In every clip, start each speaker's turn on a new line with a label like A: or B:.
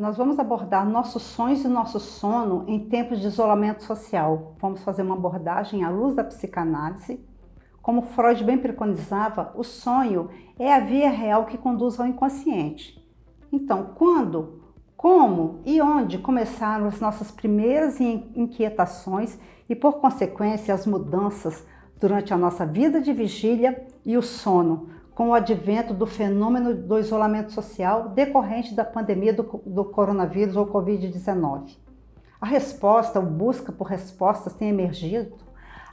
A: Nós vamos abordar nossos sonhos e nosso sono em tempos de isolamento social. Vamos fazer uma abordagem à luz da psicanálise. Como Freud bem preconizava, o sonho é a via real que conduz ao inconsciente. Então, quando, como e onde começaram as nossas primeiras inquietações e, por consequência, as mudanças durante a nossa vida de vigília e o sono, com o advento do fenômeno do isolamento social decorrente da pandemia do coronavírus ou Covid-19. A resposta, a busca por respostas tem emergido,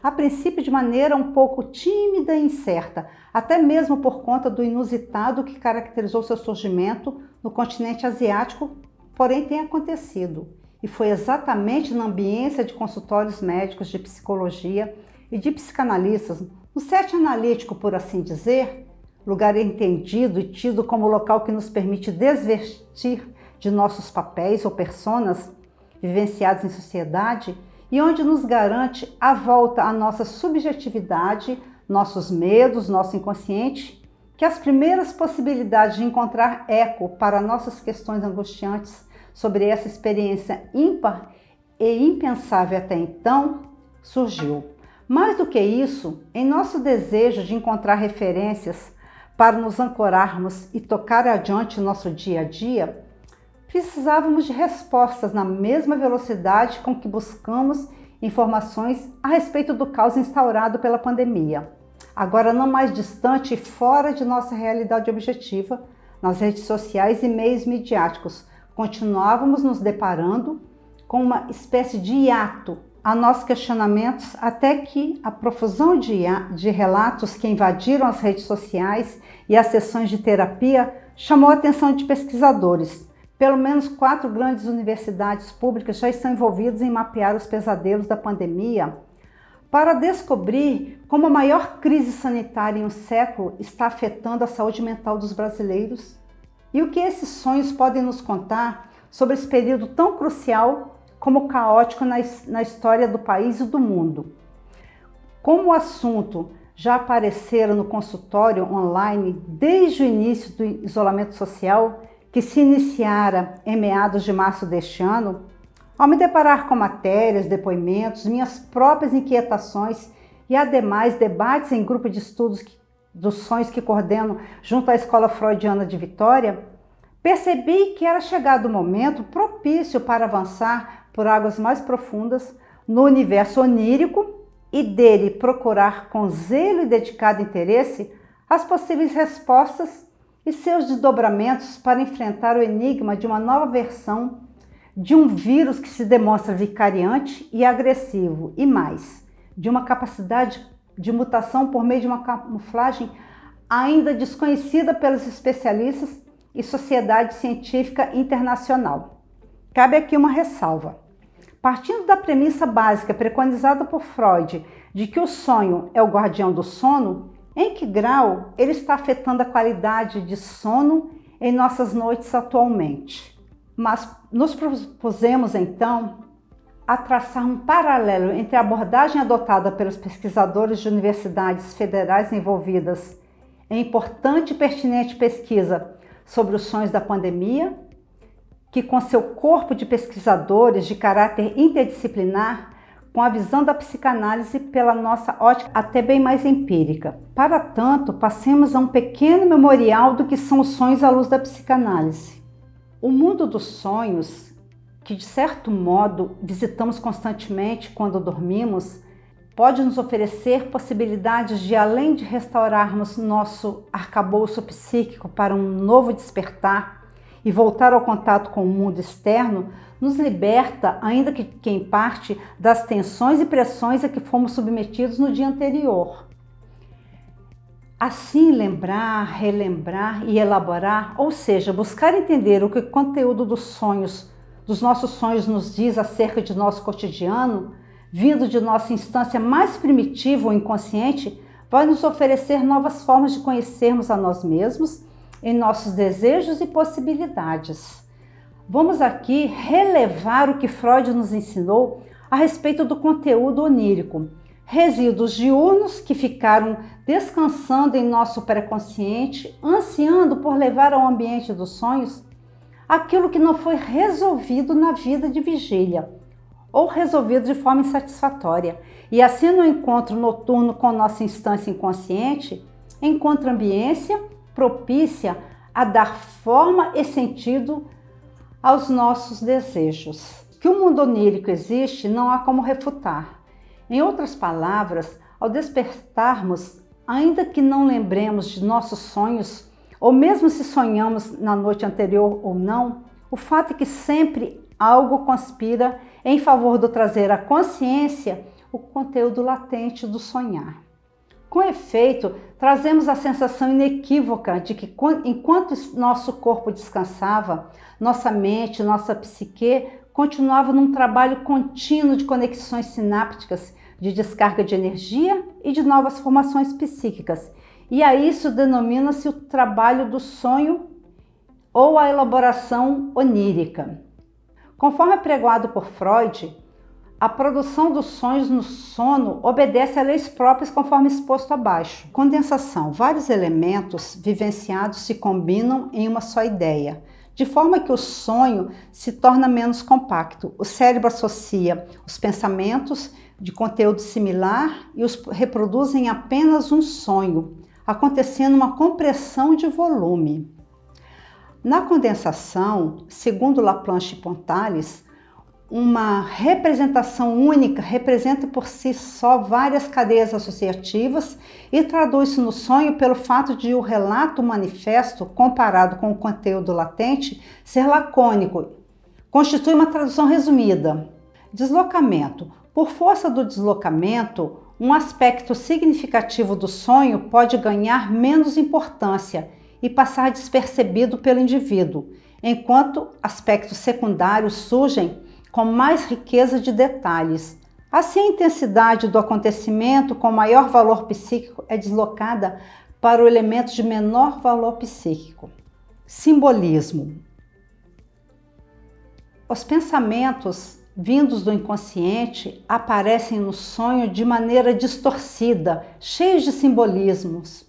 A: a princípio de maneira um pouco tímida e incerta, até mesmo por conta do inusitado que caracterizou seu surgimento no continente asiático, porém tem acontecido. E foi exatamente na ambiência de consultórios médicos de psicologia e de psicanalistas, no set analítico, por assim dizer, lugar entendido e tido como local que nos permite desvestir de nossos papéis ou personas vivenciados em sociedade e onde nos garante a volta à nossa subjetividade, nossos medos, nosso inconsciente, que as primeiras possibilidades de encontrar eco para nossas questões angustiantes sobre essa experiência ímpar e impensável até então, surgiu. Mais do que isso, em nosso desejo de encontrar referências para nos ancorarmos e tocar adiante o nosso dia a dia, precisávamos de respostas na mesma velocidade com que buscamos informações a respeito do caos instaurado pela pandemia. Agora não mais distante e fora de nossa realidade objetiva, nas redes sociais e meios midiáticos, continuávamos nos deparando com uma espécie de hiato a nossos questionamentos, até que a profusão de relatos que invadiram as redes sociais e as sessões de terapia chamou a atenção de pesquisadores. Pelo menos 4 grandes universidades públicas já estão envolvidas em mapear os pesadelos da pandemia para descobrir como a maior crise sanitária em um século está afetando a saúde mental dos brasileiros e o que esses sonhos podem nos contar sobre esse período tão crucial como caótico na história do país e do mundo. Como o assunto já aparecera no consultório online desde o início do isolamento social, que se iniciara em meados de março deste ano, ao me deparar com matérias, depoimentos, minhas próprias inquietações e, ademais, debates em grupo de estudos dos sonhos que coordeno junto à Escola Freudiana de Vitória, percebi que era chegado o momento propício para avançar por águas mais profundas no universo onírico e dele procurar com zelo e dedicado interesse as possíveis respostas e seus desdobramentos para enfrentar o enigma de uma nova versão de um vírus que se demonstra vicariante e agressivo e mais, de uma capacidade de mutação por meio de uma camuflagem ainda desconhecida pelos especialistas e sociedade científica internacional. Cabe aqui uma ressalva. Partindo da premissa básica preconizada por Freud de que o sonho é o guardião do sono, em que grau ele está afetando a qualidade de sono em nossas noites atualmente? Mas nos propusemos então a traçar um paralelo entre a abordagem adotada pelos pesquisadores de universidades federais envolvidas em importante e pertinente pesquisa sobre os sonhos da pandemia, que com seu corpo de pesquisadores de caráter interdisciplinar, com a visão da psicanálise pela nossa ótica até bem mais empírica. Para tanto, passemos a um pequeno memorial do que são os sonhos à luz da psicanálise. O mundo dos sonhos, que de certo modo visitamos constantemente quando dormimos, pode nos oferecer possibilidades de, além de restaurarmos nosso arcabouço psíquico para um novo despertar, e voltar ao contato com o mundo externo, nos liberta, ainda que em parte, das tensões e pressões a que fomos submetidos no dia anterior. Assim, lembrar, relembrar e elaborar, ou seja, buscar entender o que o conteúdo dos nossos sonhos nos diz acerca de nosso cotidiano, vindo de nossa instância mais primitiva ou inconsciente, vai nos oferecer novas formas de conhecermos a nós mesmos em nossos desejos e possibilidades. Vamos aqui relevar o que Freud nos ensinou a respeito do conteúdo onírico, resíduos diurnos que ficaram descansando em nosso pré-consciente, ansiando por levar ao ambiente dos sonhos aquilo que não foi resolvido na vida de vigília ou resolvido de forma insatisfatória. E assim, no encontro noturno com nossa instância inconsciente, encontra ambiência propícia a dar forma e sentido aos nossos desejos. Que o mundo onírico existe, não há como refutar. Em outras palavras, ao despertarmos, ainda que não lembremos de nossos sonhos, ou mesmo se sonhamos na noite anterior ou não, o fato é que sempre algo conspira em favor de trazer à consciência o conteúdo latente do sonhar. Com efeito, trazemos a sensação inequívoca de que enquanto nosso corpo descansava, nossa mente, nossa psique continuava num trabalho contínuo de conexões sinápticas, de descarga de energia e de novas formações psíquicas. E a isso denomina-se o trabalho do sonho ou a elaboração onírica. Conforme apregoado por Freud, a produção dos sonhos no sono obedece a leis próprias conforme exposto abaixo. Condensação. Vários elementos vivenciados se combinam em uma só ideia, de forma que o sonho se torna menos compacto. O cérebro associa os pensamentos de conteúdo similar e os reproduz em apenas um sonho, acontecendo uma compressão de volume. Na condensação, segundo Laplanche e Pontalis, uma representação única representa por si só várias cadeias associativas e traduz-se no sonho pelo fato de o relato manifesto, comparado com o conteúdo latente, ser lacônico. Constitui uma tradução resumida. Deslocamento. Por força do deslocamento, um aspecto significativo do sonho pode ganhar menos importância e passar despercebido pelo indivíduo, enquanto aspectos secundários surgem com mais riqueza de detalhes. Assim, a intensidade do acontecimento com maior valor psíquico é deslocada para o elemento de menor valor psíquico. Simbolismo. Os pensamentos vindos do inconsciente aparecem no sonho de maneira distorcida, cheios de simbolismos.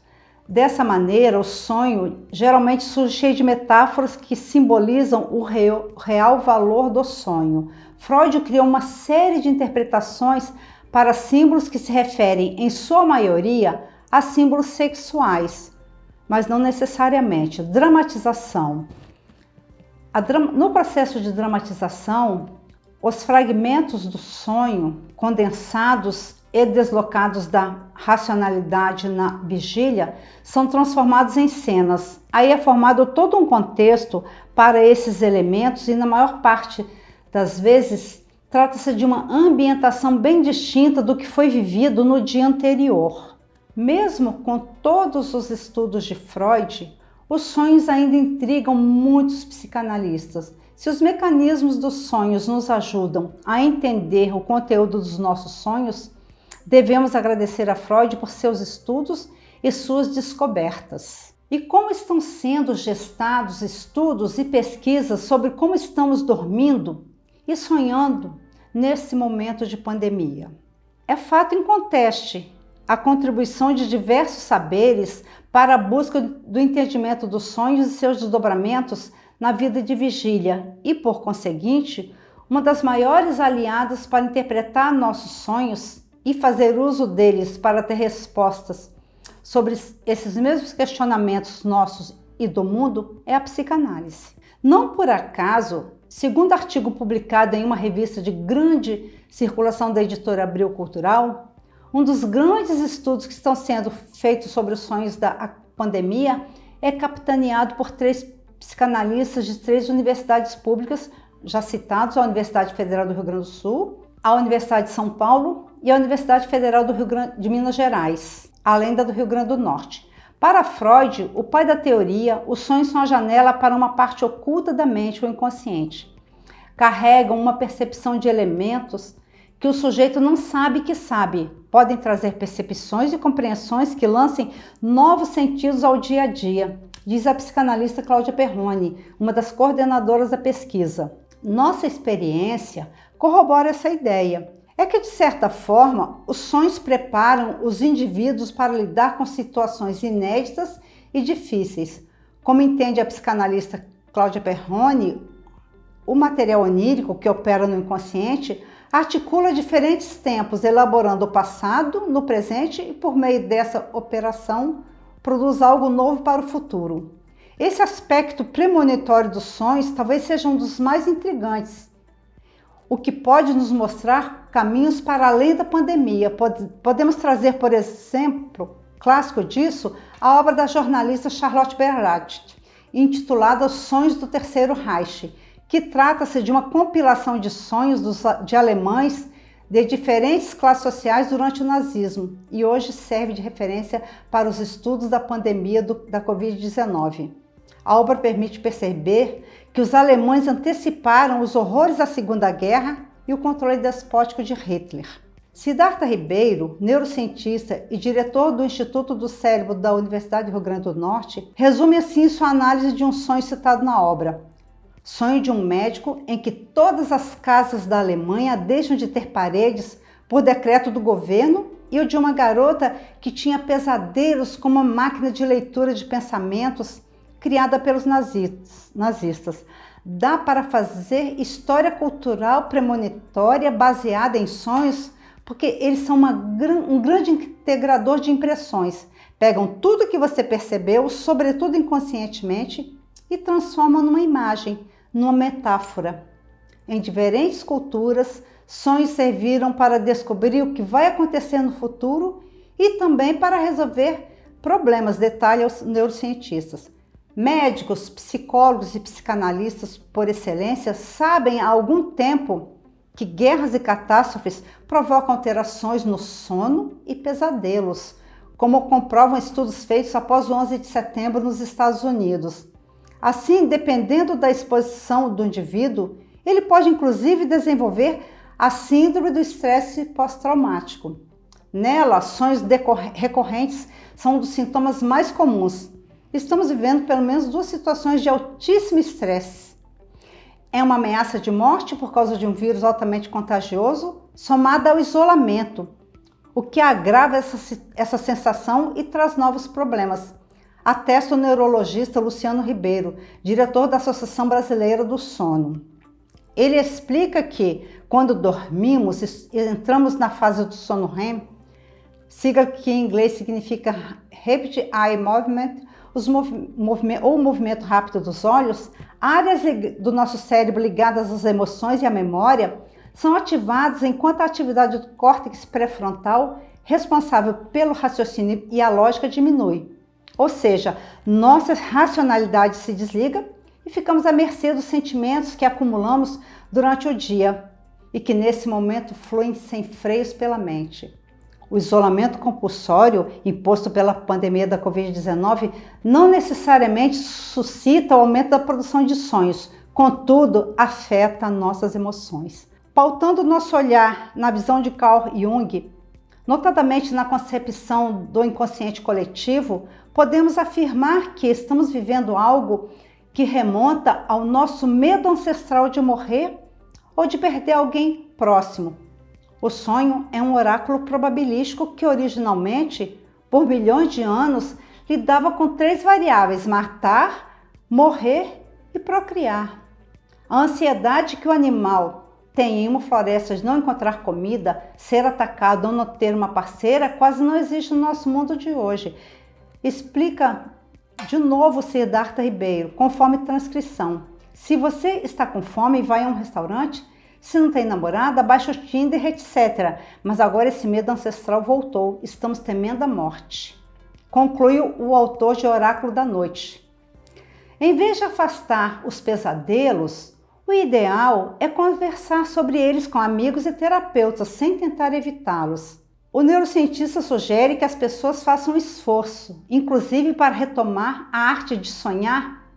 A: Dessa maneira, o sonho geralmente surge cheio de metáforas que simbolizam o real valor do sonho. Freud criou uma série de interpretações para símbolos que se referem, em sua maioria, a símbolos sexuais, mas não necessariamente. Dramatização. No processo de dramatização, os fragmentos do sonho, condensados e deslocados da racionalidade na vigília, são transformados em cenas. Aí é formado todo um contexto para esses elementos e, na maior parte das vezes, trata-se de uma ambientação bem distinta do que foi vivido no dia anterior. Mesmo com todos os estudos de Freud, os sonhos ainda intrigam muitos psicanalistas. Se os mecanismos dos sonhos nos ajudam a entender o conteúdo dos nossos sonhos, devemos agradecer a Freud por seus estudos e suas descobertas. E como estão sendo gestados estudos e pesquisas sobre como estamos dormindo e sonhando nesse momento de pandemia? É fato inconteste a contribuição de diversos saberes para a busca do entendimento dos sonhos e seus desdobramentos na vida de vigília e, por conseguinte, uma das maiores aliadas para interpretar nossos sonhos e fazer uso deles para ter respostas sobre esses mesmos questionamentos nossos e do mundo é a psicanálise. Não por acaso, segundo artigo publicado em uma revista de grande circulação da editora Abril Cultural, um dos grandes estudos que estão sendo feitos sobre os sonhos da pandemia é capitaneado por 3 psicanalistas de 3 universidades públicas já citados, a Universidade Federal do Rio Grande do Sul, a Universidade de São Paulo e a Universidade Federal de Minas Gerais, além da do Rio Grande do Norte. Para Freud, o pai da teoria, os sonhos são a janela para uma parte oculta da mente, o inconsciente. Carregam uma percepção de elementos que o sujeito não sabe que sabe. Podem trazer percepções e compreensões que lancem novos sentidos ao dia a dia, diz a psicanalista Cláudia Perrone, uma das coordenadoras da pesquisa. Nossa experiência corrobora essa ideia. É que, de certa forma, os sonhos preparam os indivíduos para lidar com situações inéditas e difíceis, como entende a psicanalista Cláudia Perrone, o material onírico que opera no inconsciente articula diferentes tempos, elaborando o passado no presente e, por meio dessa operação, produz algo novo para o futuro. Esse aspecto premonitório dos sonhos talvez seja um dos mais intrigantes, o que pode nos mostrar caminhos para além da pandemia. Podemos trazer, por exemplo, clássico disso, a obra da jornalista Charlotte Beradt, intitulada Os Sonhos do Terceiro Reich, que trata-se de uma compilação de sonhos de alemães de diferentes classes sociais durante o nazismo e hoje serve de referência para os estudos da pandemia da Covid-19. A obra permite perceber que os alemães anteciparam os horrores da Segunda Guerra e o controle despótico de Hitler. Siddhartha Ribeiro, neurocientista e diretor do Instituto do Cérebro da Universidade do Rio Grande do Norte, resume assim sua análise de um sonho citado na obra. Sonho de um médico em que todas as casas da Alemanha deixam de ter paredes por decreto do governo e o de uma garota que tinha pesadelos com uma máquina de leitura de pensamentos criada pelos nazistas. Dá para fazer história cultural premonitória baseada em sonhos, porque eles são um grande integrador de impressões. Pegam tudo que você percebeu, sobretudo inconscientemente, e transformam numa imagem, numa metáfora. Em diferentes culturas, sonhos serviram para descobrir o que vai acontecer no futuro e também para resolver problemas, detalham os neurocientistas. Médicos, psicólogos e psicanalistas por excelência sabem há algum tempo que guerras e catástrofes provocam alterações no sono e pesadelos, como comprovam estudos feitos após o 11 de setembro nos Estados Unidos. Assim, dependendo da exposição do indivíduo, ele pode inclusive desenvolver a síndrome do estresse pós-traumático. Nela, sonhos recorrentes são um dos sintomas mais comuns. Estamos vivendo pelo menos 2 situações de altíssimo estresse. É uma ameaça de morte por causa de um vírus altamente contagioso, somada ao isolamento, o que agrava essa sensação e traz novos problemas. Atesta o neurologista Luciano Ribeiro, diretor da Associação Brasileira do Sono. Ele explica que, quando dormimos e entramos na fase do sono REM, sigla que em inglês significa Rapid Eye Movement, ou movimento rápido dos olhos, áreas do nosso cérebro ligadas às emoções e à memória são ativadas enquanto a atividade do córtex pré-frontal, responsável pelo raciocínio e a lógica, diminui. Ou seja, nossa racionalidade se desliga e ficamos à mercê dos sentimentos que acumulamos durante o dia e que nesse momento fluem sem freios pela mente. O isolamento compulsório imposto pela pandemia da Covid-19 não necessariamente suscita o aumento da produção de sonhos, contudo, afeta nossas emoções. Pautando nosso olhar na visão de Carl Jung, notadamente na concepção do inconsciente coletivo, podemos afirmar que estamos vivendo algo que remonta ao nosso medo ancestral de morrer ou de perder alguém próximo. O sonho é um oráculo probabilístico que originalmente, por milhões de anos, lidava com 3 variáveis: matar, morrer e procriar. A ansiedade que o animal tem em uma floresta de não encontrar comida, ser atacado ou não ter uma parceira quase não existe no nosso mundo de hoje. Explica de novo Siddhartha Ribeiro, conforme transcrição. Se você está com fome e vai a um restaurante, se não tem namorada, baixa o Tinder, etc. Mas agora esse medo ancestral voltou. Estamos temendo a morte. Conclui o autor de Oráculo da Noite. Em vez de afastar os pesadelos, o ideal é conversar sobre eles com amigos e terapeutas, sem tentar evitá-los. O neurocientista sugere que as pessoas façam esforço, inclusive para retomar a arte de sonhar.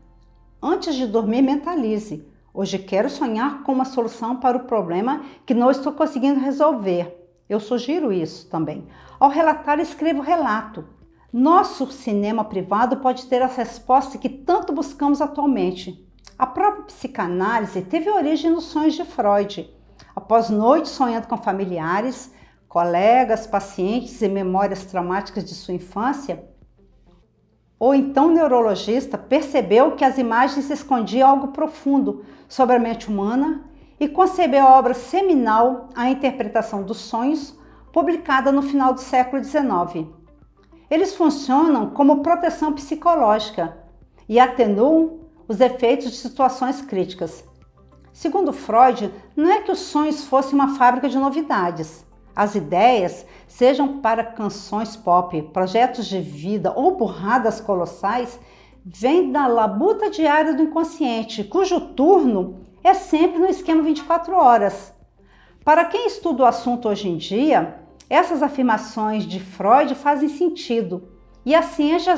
A: Antes de dormir, mentalize: hoje quero sonhar com uma solução para o problema que não estou conseguindo resolver. Eu sugiro isso também. Ao relatar, escreva o relato. Nosso cinema privado pode ter as respostas que tanto buscamos atualmente. A própria psicanálise teve origem nos sonhos de Freud. Após noites sonhando com familiares, colegas, pacientes e memórias traumáticas de sua infância, ou então neurologista, percebeu que as imagens escondiam algo profundo sobre a mente humana e concebeu a obra seminal A Interpretação dos Sonhos, publicada no final do século XIX. Eles funcionam como proteção psicológica e atenuam os efeitos de situações críticas. Segundo Freud, não é que os sonhos fossem uma fábrica de novidades. As ideias, sejam para canções pop, projetos de vida ou burradas colossais, vêm da labuta diária do inconsciente, cujo turno é sempre no esquema 24 horas. Para quem estuda o assunto hoje em dia, essas afirmações de Freud fazem sentido. E a ciência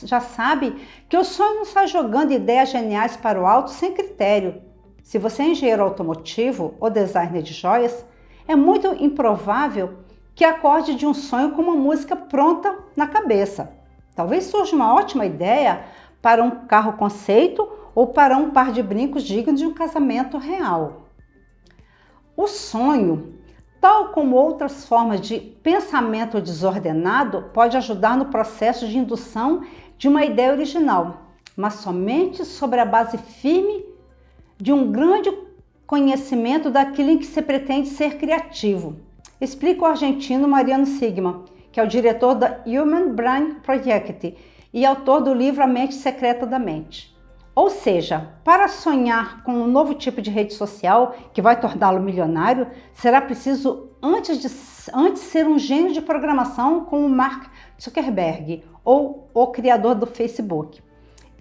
A: já sabe que o sonho não está jogando ideias geniais para o alto sem critério. Se você é engenheiro automotivo ou designer de joias, é muito improvável que acorde de um sonho com uma música pronta na cabeça. Talvez surja uma ótima ideia para um carro conceito ou para um par de brincos digno de um casamento real. O sonho, tal como outras formas de pensamento desordenado, pode ajudar no processo de indução de uma ideia original, mas somente sobre a base firme de um grande conhecimento daquilo em que se pretende ser criativo. Explica o argentino Mariano Sigma, que é o diretor da Human Brain Project e autor do livro A Mente Secreta da Mente. Ou seja, para sonhar com um novo tipo de rede social que vai torná-lo milionário, será preciso antes ser um gênio de programação como Mark Zuckerberg ou o criador do Facebook.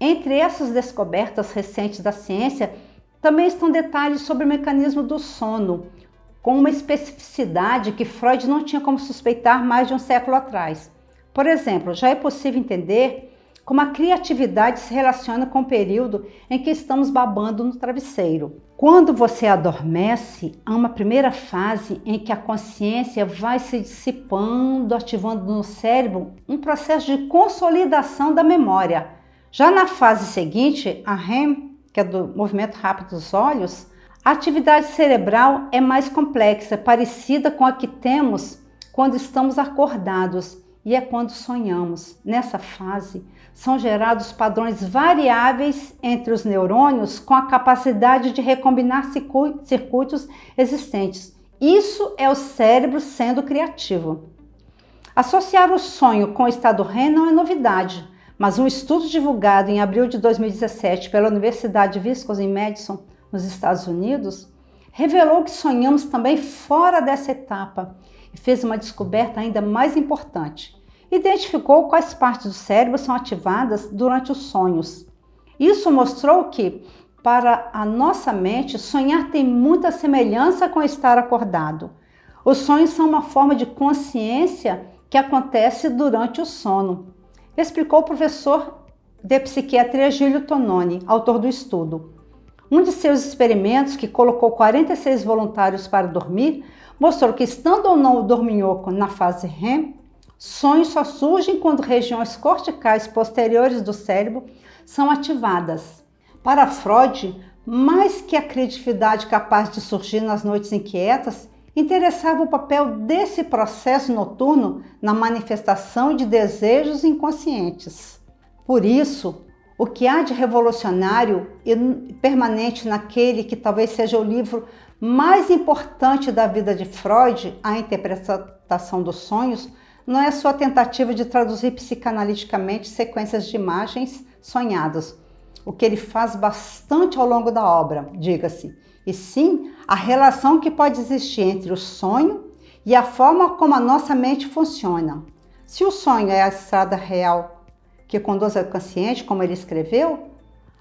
A: Entre essas descobertas recentes da ciência, também estão detalhes sobre o mecanismo do sono, com uma especificidade que Freud não tinha como suspeitar mais de um século atrás. Por exemplo, já é possível entender como a criatividade se relaciona com o período em que estamos babando no travesseiro. Quando você adormece, há uma primeira fase em que a consciência vai se dissipando, ativando no cérebro um processo de consolidação da memória. Já na fase seguinte, a REM, que é do movimento rápido dos olhos, a atividade cerebral é mais complexa, parecida com a que temos quando estamos acordados, e é quando sonhamos. Nessa fase, são gerados padrões variáveis entre os neurônios com a capacidade de recombinar circuitos existentes. Isso é o cérebro sendo criativo. Associar o sonho com o estado REM não é novidade, mas um estudo divulgado em abril de 2017 pela Universidade Wisconsin-Madison, nos Estados Unidos, revelou que sonhamos também fora dessa etapa e fez uma descoberta ainda mais importante. Identificou quais partes do cérebro são ativadas durante os sonhos. Isso mostrou que, para a nossa mente, sonhar tem muita semelhança com estar acordado. Os sonhos são uma forma de consciência que acontece durante o sono, explicou o professor de psiquiatria Giulio Tononi, autor do estudo. Um de seus experimentos, que colocou 46 voluntários para dormir, mostrou que, estando ou não o dorminhoco na fase REM, sonhos só surgem quando regiões corticais posteriores do cérebro são ativadas. Para Freud, mais que a criatividade capaz de surgir nas noites inquietas, interessava o papel desse processo noturno na manifestação de desejos inconscientes. Por isso, o que há de revolucionário e permanente naquele que talvez seja o livro mais importante da vida de Freud, A Interpretação dos Sonhos, não é sua tentativa de traduzir psicanaliticamente sequências de imagens sonhadas, o que ele faz bastante ao longo da obra, diga-se, e sim a relação que pode existir entre o sonho e a forma como a nossa mente funciona. Se o sonho é a estrada real que conduz ao consciente, como ele escreveu,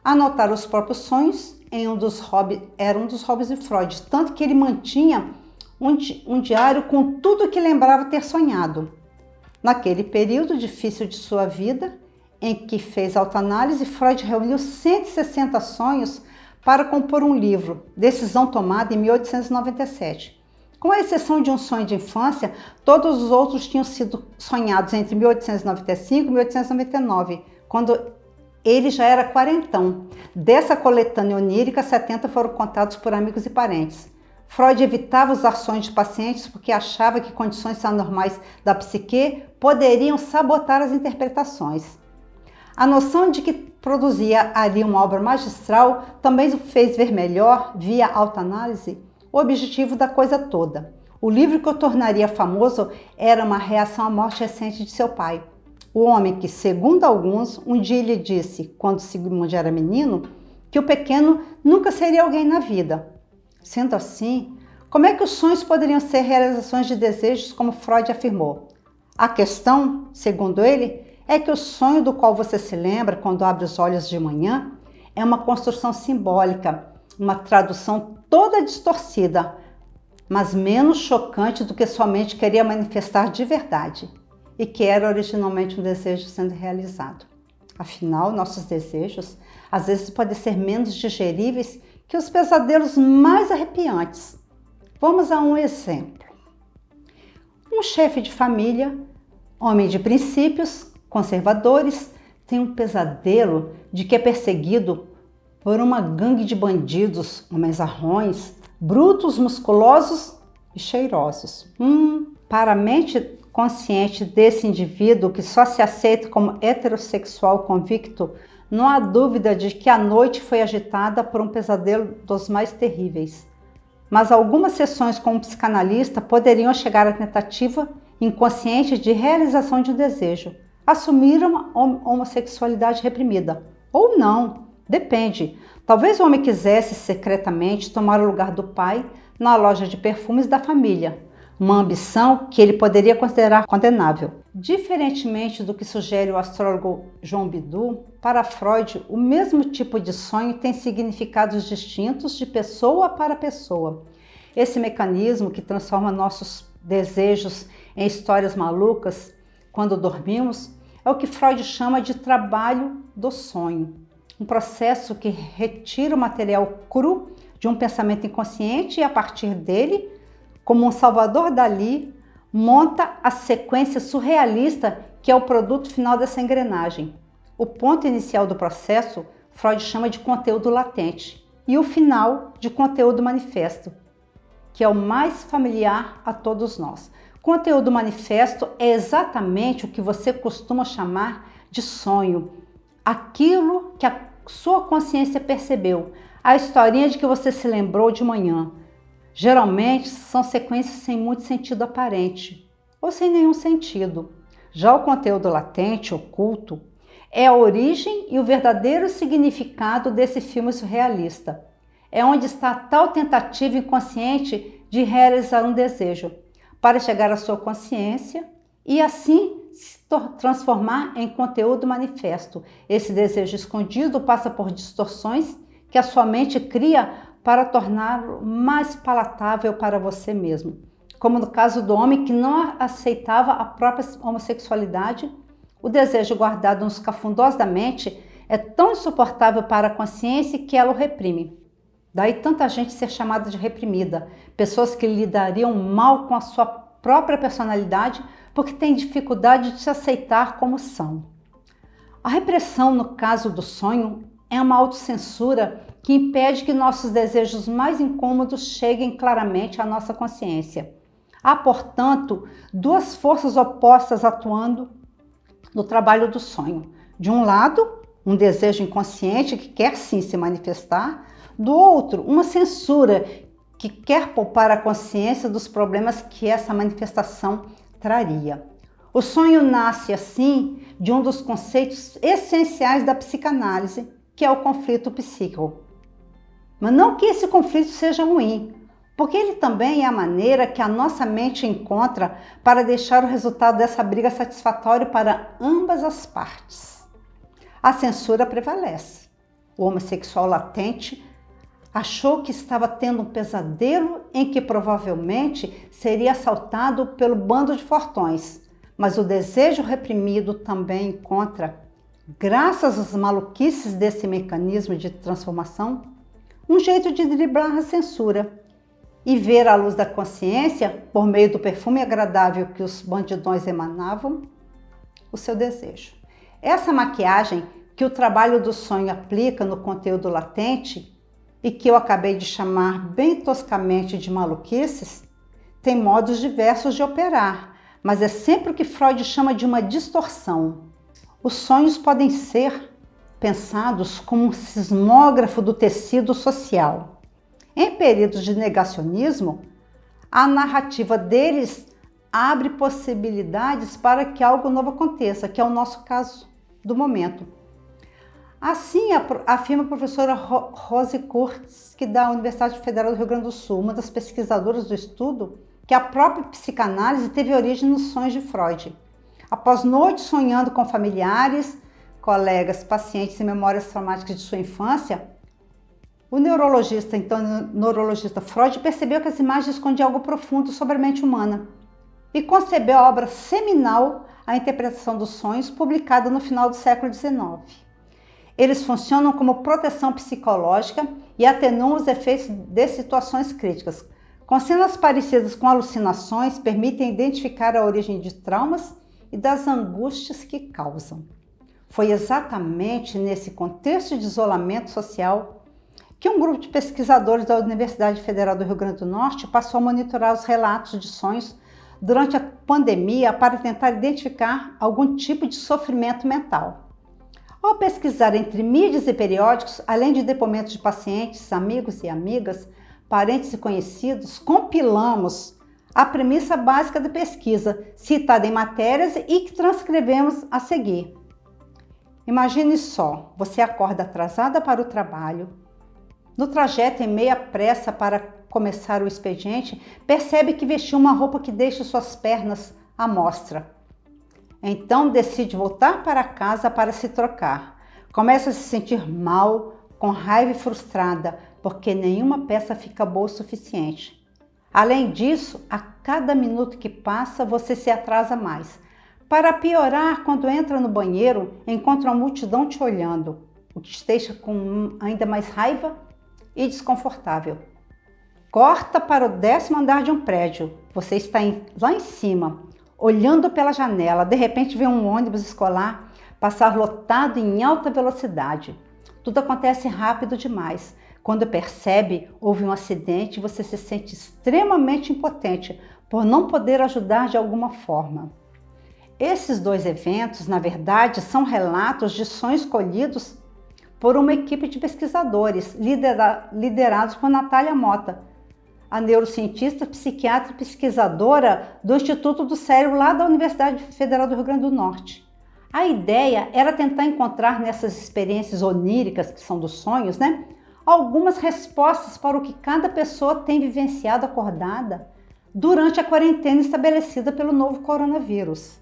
A: anotar os próprios sonhos era um dos hobbies de Freud, tanto que ele mantinha um diário com tudo que lembrava ter sonhado. Naquele período difícil de sua vida, em que fez autoanálise, Freud reuniu 160 sonhos para compor um livro, decisão tomada em 1897. Com exceção de um sonho de infância, todos os outros tinham sido sonhados entre 1895 e 1899, quando ele já era quarentão. Dessa coletânea onírica, 70 foram contados por amigos e parentes. Freud evitava usar sonhos de pacientes porque achava que condições anormais da psique poderiam sabotar as interpretações. A noção de que produzia ali uma obra magistral também o fez ver melhor, via autoanálise, o objetivo da coisa toda. O livro que o tornaria famoso era uma reação à morte recente de seu pai. O homem que, segundo alguns, um dia lhe disse, quando Sigmund era menino, que o pequeno nunca seria alguém na vida. Sendo assim, como é que os sonhos poderiam ser realizações de desejos, como Freud afirmou? A questão, segundo ele, é que o sonho do qual você se lembra quando abre os olhos de manhã é uma construção simbólica, uma tradução toda distorcida, mas menos chocante do que sua mente queria manifestar de verdade, e que era originalmente um desejo sendo realizado. Afinal, nossos desejos às vezes podem ser menos digeríveis que os pesadelos mais arrepiantes. Vamos a um exemplo. Um chefe de família, homem de princípios, conservadores, tem um pesadelo de que é perseguido por uma gangue de bandidos, homens arrões, brutos, musculosos e cheirosos. Para a mente consciente desse indivíduo que só se aceita como heterossexual convicto, não há dúvida de que a noite foi agitada por um pesadelo dos mais terríveis. Mas algumas sessões com um psicanalista poderiam chegar à tentativa inconsciente de realização de um desejo, assumir uma homossexualidade reprimida. Ou não, depende. Talvez o homem quisesse secretamente tomar o lugar do pai na loja de perfumes da família, uma ambição que ele poderia considerar condenável. Diferentemente do que sugere o astrólogo João Bidu, para Freud, o mesmo tipo de sonho tem significados distintos de pessoa para pessoa. Esse mecanismo que transforma nossos desejos em histórias malucas quando dormimos é o que Freud chama de trabalho do sonho. Um processo que retira o material cru de um pensamento inconsciente e, a partir dele, como um Salvador Dalí, monta a sequência surrealista que é o produto final dessa engrenagem. O ponto inicial do processo, Freud chama de conteúdo latente, e o final de conteúdo manifesto, que é o mais familiar a todos nós. Conteúdo manifesto é exatamente o que você costuma chamar de sonho, aquilo que a sua consciência percebeu, a historinha de que você se lembrou de manhã. Geralmente são sequências sem muito sentido aparente, ou sem nenhum sentido. Já o conteúdo latente, oculto, é a origem e o verdadeiro significado desse filme surrealista. É onde está a tal tentativa inconsciente de realizar um desejo, para chegar à sua consciência e assim se transformar em conteúdo manifesto. Esse desejo escondido passa por distorções que a sua mente cria para torná-lo mais palatável para você mesmo. Como no caso do homem que não aceitava a própria homossexualidade, o desejo guardado nos cafundós da mente é tão insuportável para a consciência que ela o reprime. Daí tanta gente ser chamada de reprimida, pessoas que lidariam mal com a sua própria personalidade porque têm dificuldade de se aceitar como são. A repressão, no caso do sonho, é uma autocensura que impede que nossos desejos mais incômodos cheguem claramente à nossa consciência. Há, portanto, duas forças opostas atuando no trabalho do sonho. De um lado, um desejo inconsciente que quer sim se manifestar, do outro, uma censura que quer poupar a consciência dos problemas que essa manifestação traria. O sonho nasce, assim, de um dos conceitos essenciais da psicanálise, que é o conflito psíquico. Mas não que esse conflito seja ruim, porque ele também é a maneira que a nossa mente encontra para deixar o resultado dessa briga satisfatório para ambas as partes. A censura prevalece. O homossexual latente achou que estava tendo um pesadelo em que provavelmente seria assaltado pelo bando de fortões, mas o desejo reprimido também encontra, graças às maluquices desse mecanismo de transformação, um jeito de driblar a censura e ver à luz da consciência, por meio do perfume agradável que os bandidões emanavam, o seu desejo. Essa maquiagem que o trabalho do sonho aplica no conteúdo latente e que eu acabei de chamar bem toscamente de maluquices, tem modos diversos de operar, mas é sempre o que Freud chama de uma distorção. Os sonhos podem ser pensados como um sismógrafo do tecido social. Em períodos de negacionismo, a narrativa deles abre possibilidades para que algo novo aconteça, que é o nosso caso do momento. Assim, afirma a professora Rose Kurtz, que da Universidade Federal do Rio Grande do Sul, uma das pesquisadoras do estudo, que a própria psicanálise teve origem nos sonhos de Freud. Após noites sonhando com familiares, colegas, pacientes e memórias traumáticas de sua infância, o neurologista Freud percebeu que as imagens escondiam algo profundo sobre a mente humana e concebeu a obra seminal, A Interpretação dos Sonhos, publicada no final do século XIX. Eles funcionam como proteção psicológica e atenuam os efeitos de situações críticas. Com cenas parecidas com alucinações, permitem identificar a origem de traumas e das angústias que causam. Foi exatamente nesse contexto de isolamento social que um grupo de pesquisadores da Universidade Federal do Rio Grande do Norte passou a monitorar os relatos de sonhos durante a pandemia para tentar identificar algum tipo de sofrimento mental. Ao pesquisar entre mídias e periódicos, além de depoimentos de pacientes, amigos e amigas, parentes e conhecidos, compilamos a premissa básica da pesquisa, citada em matérias e que transcrevemos a seguir. Imagine só, você acorda atrasada para o trabalho, no trajeto em meia pressa para começar o expediente, percebe que vestiu uma roupa que deixa suas pernas à mostra. Então decide voltar para casa para se trocar. Começa a se sentir mal, com raiva e frustrada, porque nenhuma peça fica boa o suficiente. Além disso, a cada minuto que passa, você se atrasa mais. Para piorar, quando entra no banheiro, encontra uma multidão te olhando, o que te deixa com ainda mais raiva e desconfortável. Corta para o 10º andar de um prédio. Você está lá em cima, olhando pela janela. De repente vê um ônibus escolar passar lotado em alta velocidade. Tudo acontece rápido demais. Quando percebe, houve um acidente e você se sente extremamente impotente por não poder ajudar de alguma forma. Esses dois eventos, na verdade, são relatos de sonhos colhidos por uma equipe de pesquisadores liderados por Natália Mota, a neurocientista, psiquiatra e pesquisadora do Instituto do Cérebro lá da Universidade Federal do Rio Grande do Norte. A ideia era tentar encontrar nessas experiências oníricas, que são dos sonhos, algumas respostas para o que cada pessoa tem vivenciado acordada durante a quarentena estabelecida pelo novo coronavírus.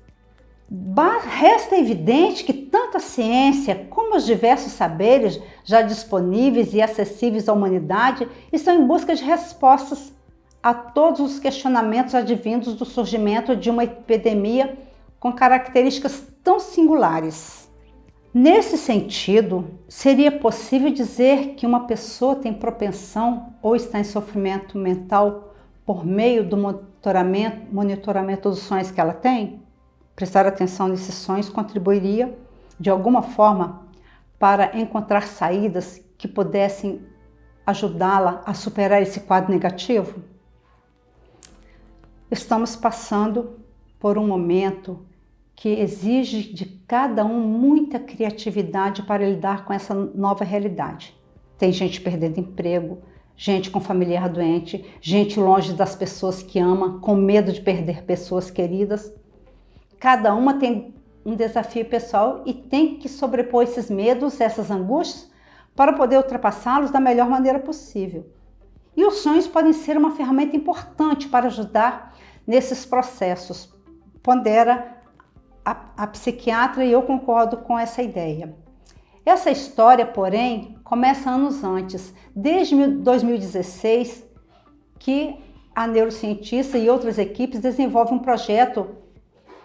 A: Resta evidente que tanto a ciência como os diversos saberes já disponíveis e acessíveis à humanidade estão em busca de respostas a todos os questionamentos advindos do surgimento de uma epidemia com características tão singulares. Nesse sentido, seria possível dizer que uma pessoa tem propensão ou está em sofrimento mental por meio do monitoramento dos sonhos que ela tem? Prestar atenção nesses sonhos contribuiria, de alguma forma, para encontrar saídas que pudessem ajudá-la a superar esse quadro negativo? Estamos passando por um momento que exige de cada um muita criatividade para lidar com essa nova realidade. Tem gente perdendo emprego, gente com familiar doente, gente longe das pessoas que ama, com medo de perder pessoas queridas. Cada uma tem um desafio pessoal e tem que sobrepor esses medos, essas angústias, para poder ultrapassá-los da melhor maneira possível. E os sonhos podem ser uma ferramenta importante para ajudar nesses processos, pondera a psiquiatra, e eu concordo com essa ideia. Essa história, porém, começa anos antes, desde 2016, que a neurocientista e outras equipes desenvolvem um projeto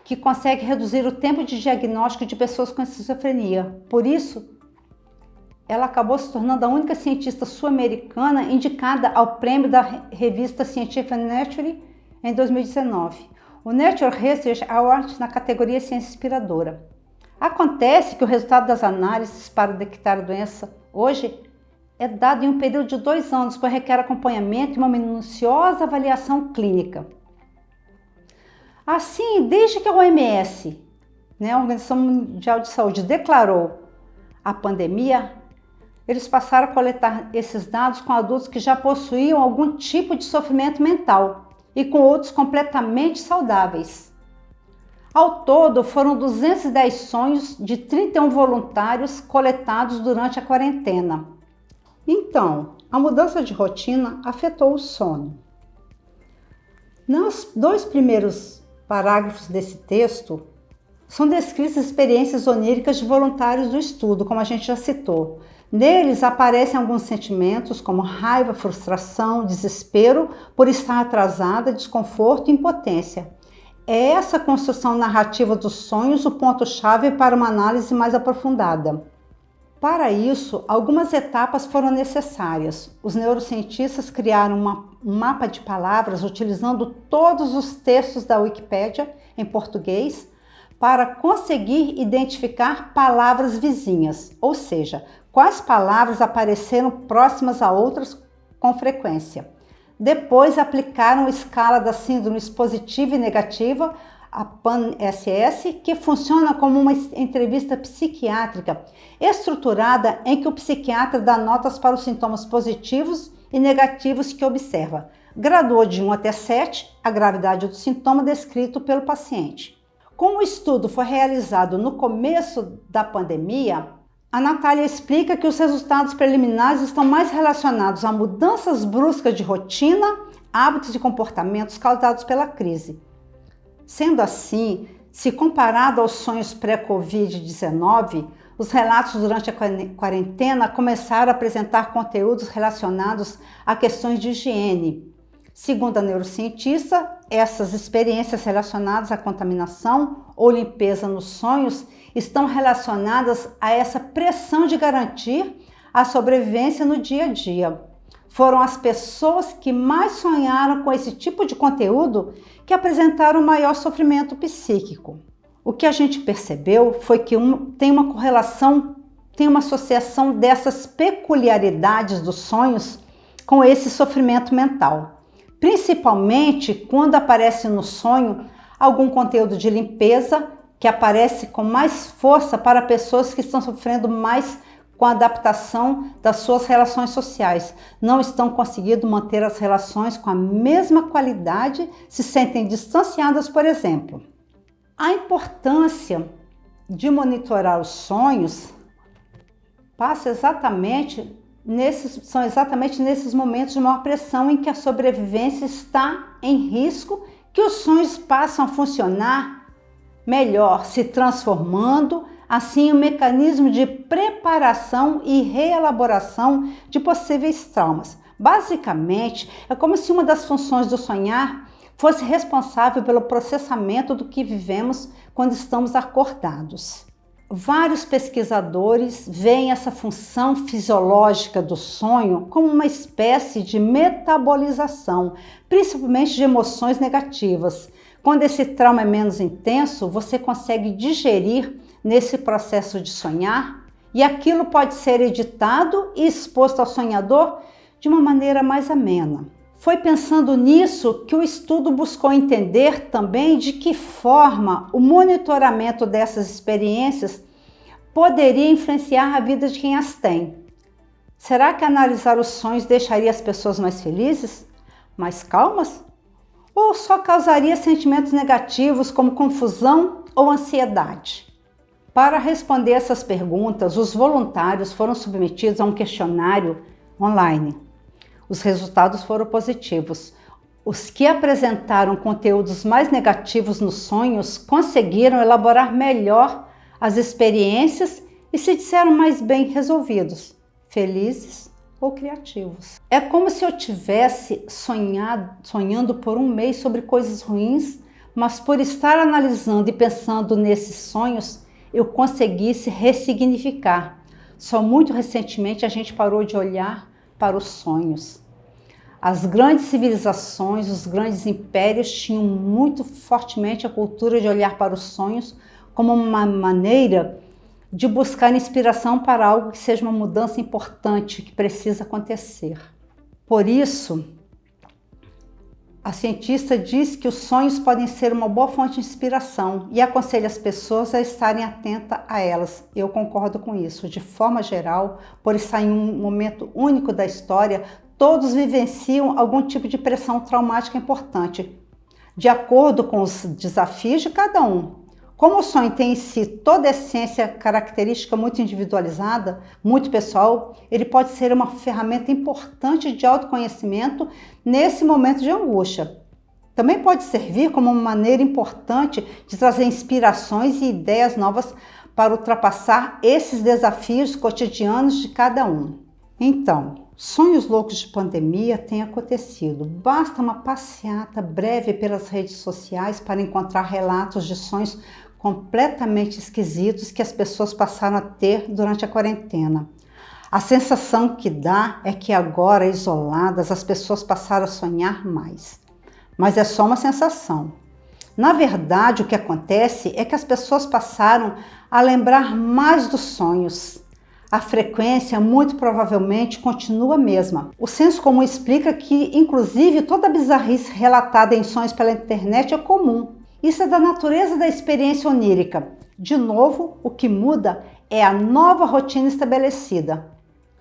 A: que consegue reduzir o tempo de diagnóstico de pessoas com esquizofrenia. Por isso, ela acabou se tornando a única cientista sul-americana indicada ao prêmio da revista científica Nature em 2019. O Nature Research Award na categoria Ciência Inspiradora. Acontece que o resultado das análises para detectar a doença hoje é dado em um período de 2 anos, pois requer acompanhamento e uma minuciosa avaliação clínica. Assim, desde que a OMS A Organização Mundial de Saúde declarou a pandemia, eles passaram a coletar esses dados com adultos que já possuíam algum tipo de sofrimento mental e com outros completamente saudáveis. Ao todo, foram 210 sonhos de 31 voluntários coletados durante a quarentena. Então, a mudança de rotina afetou o sono. Nos 2 primeiros parágrafos desse texto, são descritas experiências oníricas de voluntários do estudo, como a gente já citou. Neles aparecem alguns sentimentos como raiva, frustração, desespero por estar atrasada, desconforto e impotência. É essa construção narrativa dos sonhos o ponto-chave para uma análise mais aprofundada. Para isso, algumas etapas foram necessárias. Os neurocientistas criaram um mapa de palavras utilizando todos os textos da Wikipédia em português para conseguir identificar palavras vizinhas, ou seja, quais palavras apareceram próximas a outras com frequência. Depois aplicaram a escala das síndromes positiva e negativa, a PAN-SS, que funciona como uma entrevista psiquiátrica estruturada em que o psiquiatra dá notas para os sintomas positivos e negativos que observa. Graduou de 1 até 7 a gravidade do sintoma descrito pelo paciente. Como o estudo foi realizado no começo da pandemia, a Natália explica que os resultados preliminares estão mais relacionados a mudanças bruscas de rotina, hábitos e comportamentos causados pela crise. Sendo assim, se comparado aos sonhos pré-Covid-19, os relatos durante a quarentena começaram a apresentar conteúdos relacionados a questões de higiene. Segundo a neurocientista, essas experiências relacionadas à contaminação ou limpeza nos sonhos estão relacionadas a essa pressão de garantir a sobrevivência no dia a dia. Foram as pessoas que mais sonharam com esse tipo de conteúdo que apresentaram maior sofrimento psíquico. O que a gente percebeu foi que tem uma correlação, tem uma associação dessas peculiaridades dos sonhos com esse sofrimento mental. Principalmente quando aparece no sonho algum conteúdo de limpeza que aparece com mais força para pessoas que estão sofrendo mais com a adaptação das suas relações sociais. Não estão conseguindo manter as relações com a mesma qualidade, se sentem distanciadas, por exemplo. A importância de monitorar os sonhos são exatamente nesses momentos de maior pressão em que a sobrevivência está em risco, que os sonhos passam a funcionar melhor, se transformando assim um mecanismo de preparação e reelaboração de possíveis traumas. Basicamente, é como se uma das funções do sonhar fosse responsável pelo processamento do que vivemos quando estamos acordados. Vários pesquisadores veem essa função fisiológica do sonho como uma espécie de metabolização, principalmente de emoções negativas. Quando esse trauma é menos intenso, você consegue digerir nesse processo de sonhar e aquilo pode ser editado e exposto ao sonhador de uma maneira mais amena. Foi pensando nisso que o estudo buscou entender também de que forma o monitoramento dessas experiências poderia influenciar a vida de quem as tem. Será que analisar os sonhos deixaria as pessoas mais felizes, mais calmas? Ou só causaria sentimentos negativos como confusão ou ansiedade? Para responder essas perguntas, os voluntários foram submetidos a um questionário online. Os resultados foram positivos. Os que apresentaram conteúdos mais negativos nos sonhos conseguiram elaborar melhor as experiências e se disseram mais bem resolvidos, felizes ou criativos. É como se eu tivesse sonhando por um mês sobre coisas ruins, mas por estar analisando e pensando nesses sonhos, eu conseguisse ressignificar. Só muito recentemente a gente parou de olhar para os sonhos. As grandes civilizações, os grandes impérios tinham muito fortemente a cultura de olhar para os sonhos como uma maneira de buscar inspiração para algo que seja uma mudança importante que precisa acontecer. Por isso, A cientista diz que os sonhos podem ser uma boa fonte de inspiração e aconselha as pessoas a estarem atentas a elas. Eu concordo com isso. De forma geral, por estar em um momento único da história, todos vivenciam algum tipo de pressão traumática importante, de acordo com os desafios de cada um. Como o sonho tem em si toda a essência característica muito individualizada, muito pessoal, ele pode ser uma ferramenta importante de autoconhecimento nesse momento de angústia. Também pode servir como uma maneira importante de trazer inspirações e ideias novas para ultrapassar esses desafios cotidianos de cada um. Então, sonhos loucos de pandemia têm acontecido. Basta uma passeata breve pelas redes sociais para encontrar relatos de sonhos completamente esquisitos que as pessoas passaram a ter durante a quarentena. A sensação que dá é que agora, isoladas, as pessoas passaram a sonhar mais. Mas é só uma sensação. Na verdade, o que acontece é que as pessoas passaram a lembrar mais dos sonhos. A frequência, muito provavelmente, continua a mesma. O senso comum explica que, inclusive, toda a bizarrice relatada em sonhos pela internet é comum. Isso é da natureza da experiência onírica. De novo, o que muda é a nova rotina estabelecida.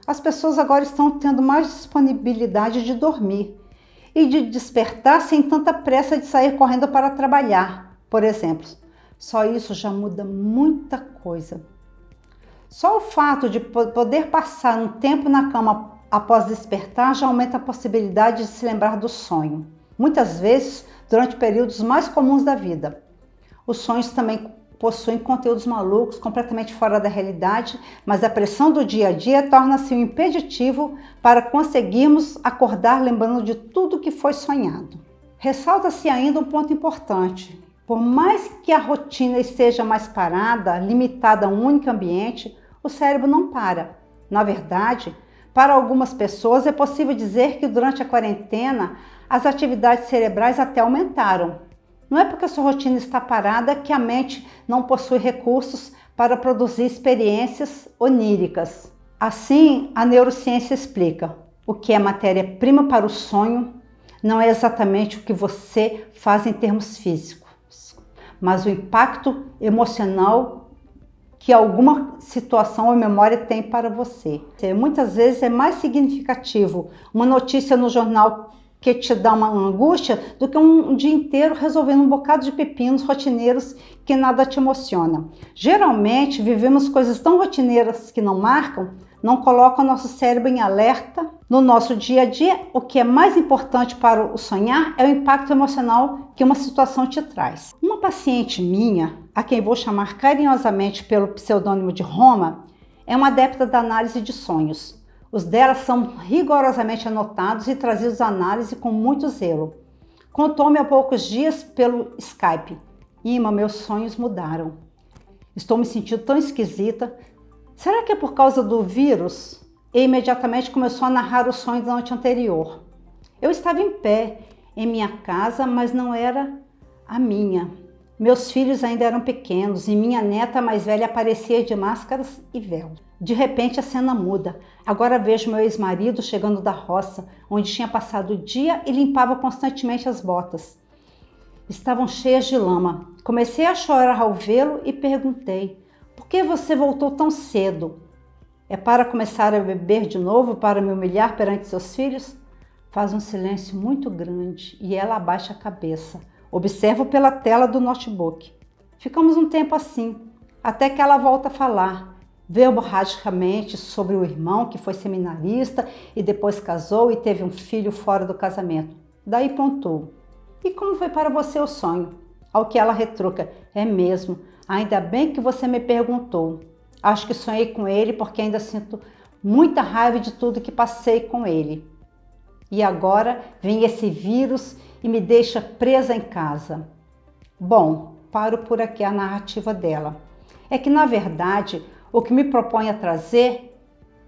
A: As pessoas agora estão tendo mais disponibilidade de dormir e de despertar sem tanta pressa de sair correndo para trabalhar, por exemplo. Só isso já muda muita coisa. Só o fato de poder passar um tempo na cama após despertar já aumenta a possibilidade de se lembrar do sonho. Muitas vezes, durante períodos mais comuns da vida. Os sonhos também possuem conteúdos malucos, completamente fora da realidade, mas a pressão do dia a dia torna-se um impeditivo para conseguirmos acordar lembrando de tudo que foi sonhado. Ressalta-se ainda um ponto importante. Por mais que a rotina esteja mais parada, limitada a um único ambiente, o cérebro não para. Na verdade, para algumas pessoas é possível dizer que durante a quarentena as atividades cerebrais até aumentaram. Não é porque a sua rotina está parada que a mente não possui recursos para produzir experiências oníricas. Assim, a neurociência explica: o que é matéria-prima para o sonho não é exatamente o que você faz em termos físicos, mas o impacto emocional que alguma situação ou memória tem para você. Muitas vezes é mais significativo uma notícia no jornal que te dá uma angústia do que um dia inteiro resolvendo um bocado de pepinos rotineiros que nada te emociona. Geralmente vivemos coisas tão rotineiras que não marcam, não colocam nosso cérebro em alerta no nosso dia a dia. O que é mais importante para o sonhar é o impacto emocional que uma situação te traz. Uma paciente minha, a quem vou chamar carinhosamente pelo pseudônimo de Roma, é uma adepta da análise de sonhos. Os dela são rigorosamente anotados e trazidos à análise com muito zelo. Contou-me há poucos dias pelo Skype: Ima, meus sonhos mudaram. Estou me sentindo tão esquisita. Será que é por causa do vírus? E imediatamente começou a narrar o sonho da noite anterior. Eu estava em pé em minha casa, mas não era a minha. Meus filhos ainda eram pequenos e minha neta mais velha aparecia de máscaras e véu. De repente a cena muda. Agora vejo meu ex-marido chegando da roça, onde tinha passado o dia e limpava constantemente as botas. Estavam cheias de lama. Comecei a chorar ao vê-lo e perguntei: por que você voltou tão cedo? É para começar a beber de novo, para me humilhar perante seus filhos? Faz um silêncio muito grande e ela abaixa a cabeça. Observo pela tela do notebook. Ficamos um tempo assim, até que ela volta a falar. Veio borragicamente sobre o irmão que foi seminarista e depois casou e teve um filho fora do casamento. Daí pontuou: e como foi para você o sonho? Ao que ela retruca: é mesmo, ainda bem que você me perguntou. Acho que sonhei com ele porque ainda sinto muita raiva de tudo que passei com ele. E agora vem esse vírus e me deixa presa em casa. Bom, paro por aqui a narrativa dela. É que, na verdade, o que me propõe a trazer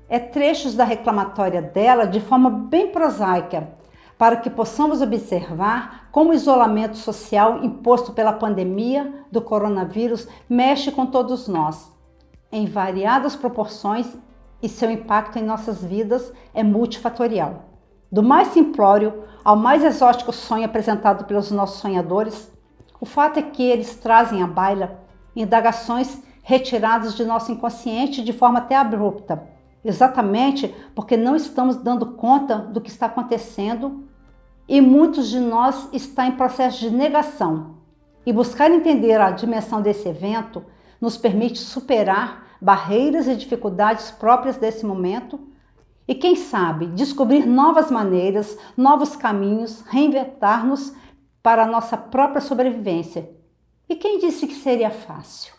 A: é trechos da reclamatória dela de forma bem prosaica, para que possamos observar como o isolamento social imposto pela pandemia do coronavírus mexe com todos nós, em variadas proporções, e seu impacto em nossas vidas é multifatorial. Do mais simplório ao mais exótico sonho apresentado pelos nossos sonhadores, o fato é que eles trazem à baila indagações retiradas de nosso inconsciente de forma até abrupta, exatamente porque não estamos dando conta do que está acontecendo e muitos de nós estão em processo de negação. E buscar entender a dimensão desse evento nos permite superar barreiras e dificuldades próprias desse momento e, quem sabe, descobrir novas maneiras, novos caminhos, reinventar-nos para a nossa própria sobrevivência. E quem disse que seria fácil?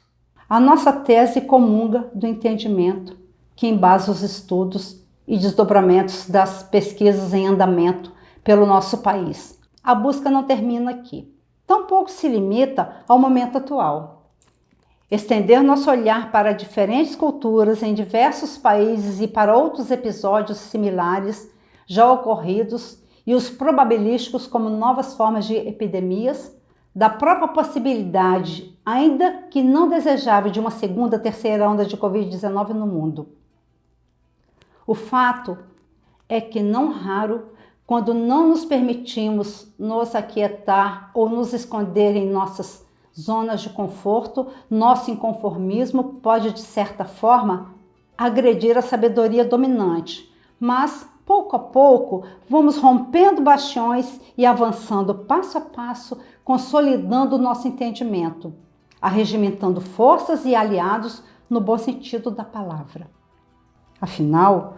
A: A nossa tese comunga do entendimento que embasa os estudos e desdobramentos das pesquisas em andamento pelo nosso país. A busca não termina aqui. Tampouco se limita ao momento atual. Estender nosso olhar para diferentes culturas em diversos países e para outros episódios similares já ocorridos e os probabilísticos como novas formas de epidemias, da própria possibilidade, ainda que não desejável, de uma segunda, terceira onda de Covid-19 no mundo. O fato é que, não raro, quando não nos permitimos nos aquietar ou nos esconder em nossas zonas de conforto, nosso inconformismo pode, de certa forma, agredir a sabedoria dominante. Mas, pouco a pouco, vamos rompendo bastiões e avançando passo a passo, consolidando o nosso entendimento, arregimentando forças e aliados no bom sentido da palavra. Afinal,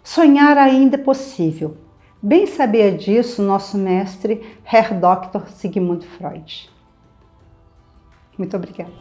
A: sonhar ainda é possível. Bem sabia disso nosso mestre, Herr Dr. Sigmund Freud. Muito obrigada.